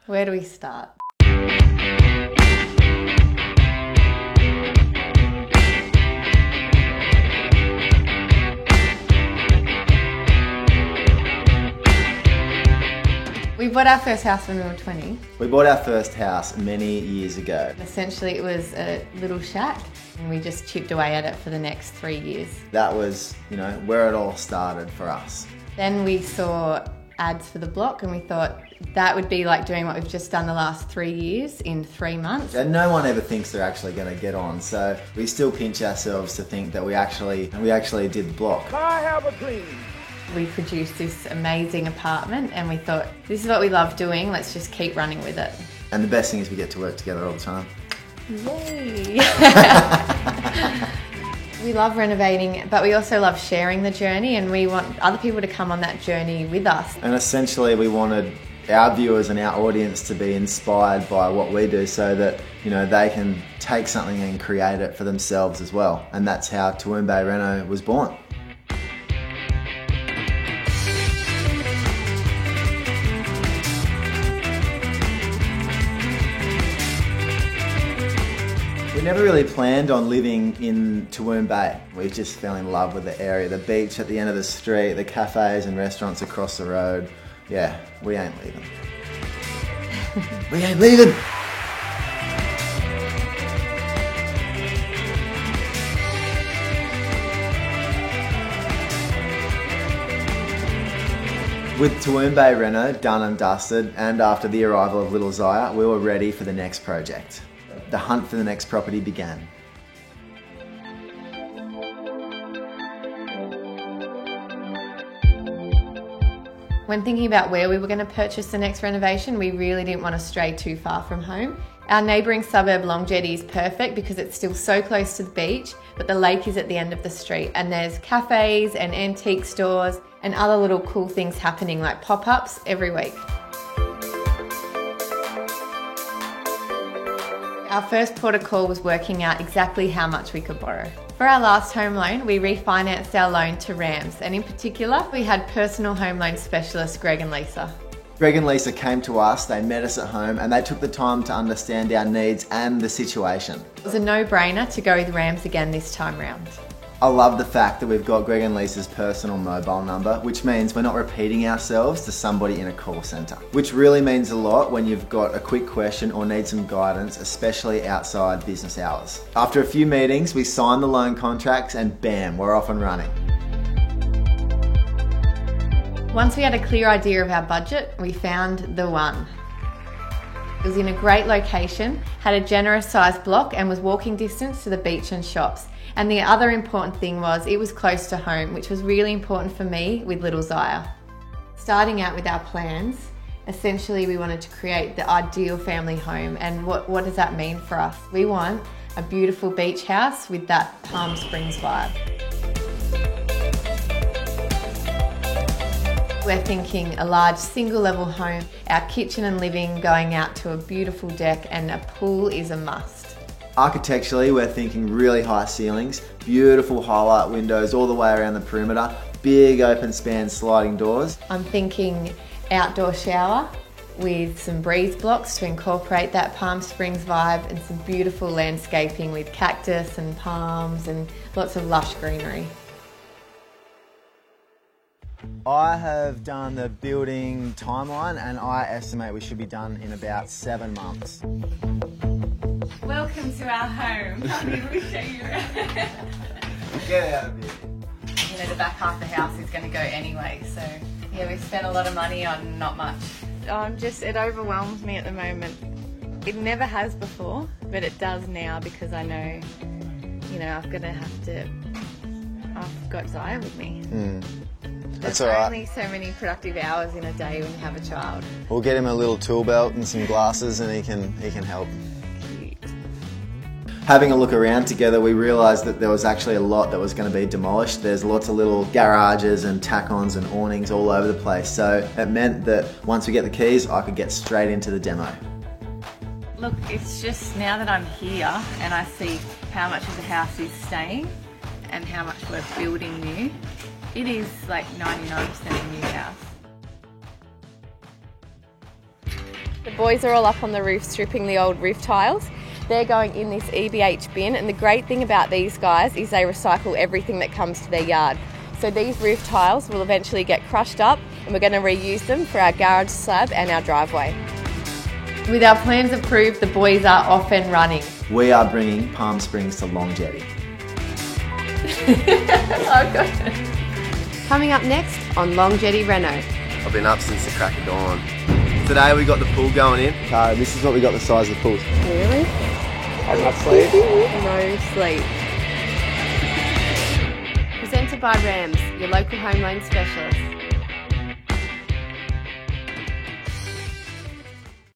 Where do we start? We bought our first house when we were 20. We bought our first house many years ago. Essentially it was a little shack and we just chipped away at it for the next 3 years. That was, where it all started for us. Then we saw ads for the block and we thought that would be like doing what we've just done the last 3 years in 3 months. And no one ever thinks they're actually going to get on, so we still pinch ourselves to think that we actually did the block. I have a dream. We produced this amazing apartment and we thought, this is what we love doing, let's just keep running with it. And the best thing is we get to work together all the time. Yay! We love renovating, but we also love sharing the journey and we want other people to come on that journey with us. And essentially we wanted our viewers and our audience to be inspired by what we do so that, they can take something and create it for themselves as well. And that's how Toowoomba Reno was born. We never really planned on living in Toowoomba. We just fell in love with the area, the beach at the end of the street, the cafes and restaurants across the road. Yeah, we ain't leaving. We ain't leaving! With Toowoomba Reno done and dusted, and after the arrival of little Zaya, we were ready for the next project. The hunt for the next property began. When thinking about where we were going to purchase the next renovation, we really didn't want to stray too far from home. Our neighbouring suburb Long Jetty is perfect because it's still so close to the beach, but the lake is at the end of the street and there's cafes and antique stores and other little cool things happening like pop-ups every week. Our first port of call was working out exactly how much we could borrow. For our last home loan, we refinanced our loan to RAMS, and in particular, we had personal home loan specialists Greg and Lisa. Greg and Lisa came to us, they met us at home, and they took the time to understand our needs and the situation. It was a no-brainer to go with RAMS again this time round. I love the fact that we've got Greg and Lisa's personal mobile number, which means we're not repeating ourselves to somebody in a call centre. Which really means a lot when you've got a quick question or need some guidance, especially outside business hours. After a few meetings, we signed the loan contracts and bam, we're off and running. Once we had a clear idea of our budget, we found the one. It was in a great location, had a generous sized block and was walking distance to the beach and shops. And the other important thing was it was close to home, which was really important for me with little Zaya. Starting out with our plans, essentially we wanted to create the ideal family home. And what does that mean for us? We want a beautiful beach house with that Palm Springs vibe. We're thinking a large single level home, our kitchen and living going out to a beautiful deck, and a pool is a must. Architecturally, we're thinking really high ceilings, beautiful highlight windows all the way around the perimeter, big open span sliding doors. I'm thinking outdoor shower with some breeze blocks to incorporate that Palm Springs vibe, and some beautiful landscaping with cactus and palms and lots of lush greenery. I have done the building timeline and I estimate we should be done in about 7 months. Welcome to our home. Let me show you. Get out of here. The back half of the house is going to go anyway, so yeah, we've spent a lot of money on not much. It overwhelms me at the moment. It never has before, but it does now because I know, I've got Zaya with me. That's There's all right. only so many productive hours in a day when you have a child. We'll get him a little tool belt and some glasses and he can help. Cute. Having a look around together, we realised that there was actually a lot that was going to be demolished. There's lots of little garages and tack-ons and awnings all over the place. So it meant that once we get the keys, I could get straight into the demo. Look, it's just now that I'm here and I see how much of the house is staying and how much we're building new, it is like 99% a new house. The boys are all up on the roof stripping the old roof tiles. They're going in this EBH bin, and the great thing about these guys is they recycle everything that comes to their yard. So these roof tiles will eventually get crushed up, and we're going to reuse them for our garage slab and our driveway. With our plans approved, the boys are off and running. We are bringing Palm Springs to Long Jetty. Oh, God. Coming up next on Long Jetty Reno. I've been up since the crack of dawn. Today we got the pool going in. This is what we got the size of the pool. Really? Had enough sleep? No sleep. Presented by Rams, your local home loan specialist.